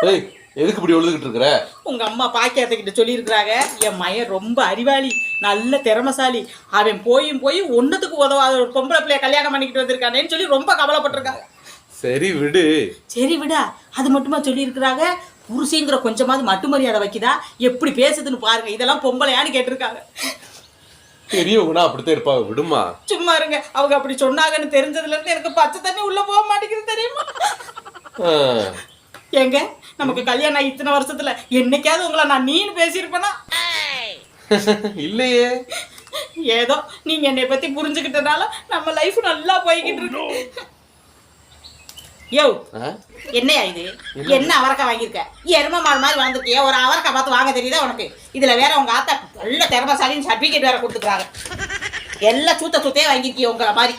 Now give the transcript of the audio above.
ஏய் எதுக்கு இப்படி எழுதுகிட்டு இருக்கிற? உங்க அம்மா பாக்கியத்துக்கிட்ட சொல்லியிருக்கிறாங்க, என் மயன் ரொம்ப அறிவாளி, நல்ல திறமசாலி, அவன் போய் ஒன்னுத்துக்கு உதவாத ஒரு பொம்பளை பிள்ளைய கல்யாணம் பண்ணிக்கிட்டு வந்திருக்கானேன்னு சொல்லி ரொம்ப கவலைப்பட்டிருக்காங்க. சரி விடு. சரி விடா, அது மட்டுமா சொல்லியிருக்கிறாங்க, புருஷங்கிற கொஞ்சமாவது மட்டு மரியாதை வைக்குதா, எப்படி பேசுதுன்னு பாருங்க, இதெல்லாம் பொம்பளையான்னு கேட்டிருக்காங்க. பெரியவங்கன்னா அப்படித்தான் இருப்பாங்க, விடுமா. சும்மா இருங்க, அவங்க அப்படி சொன்னாங்கன்னு தெரிஞ்சதுல இருந்து எனக்கு பச்சை தண்ணி உள்ள போக மாட்டேங்குது தெரியுமா? ஏங்க, நமக்கு கல்யாணம் ஆகி இத்தனை வருஷத்துல என்னைக்காவது உங்களை நான் நீன்னு பேசியிருப்பேனா? இல்லையே. ஏதோ நீங்க என்னை பத்தி புரிஞ்சுக்கிட்டனால நம்ம லைஃப் நல்லா போய்கிட்டு இருக்கு. யோ, என்னையா இது? என்ன அவரக்காய் வாங்கியிருக்க? எரும மாடு மாதிரி வாழ்ந்துட்டியா? ஒரு அவரக்காய் பார்த்து வாங்க தெரியுதா உனக்கு? இதுல வேற உங்க ஆத்தா நல்ல திறமசாலின்னு சர்டிபிகேட் வேற கொடுத்துக்கிறாங்க. எல்லாம் சூத்தையே வாங்கிருக்கிய உங்களை மாதிரி.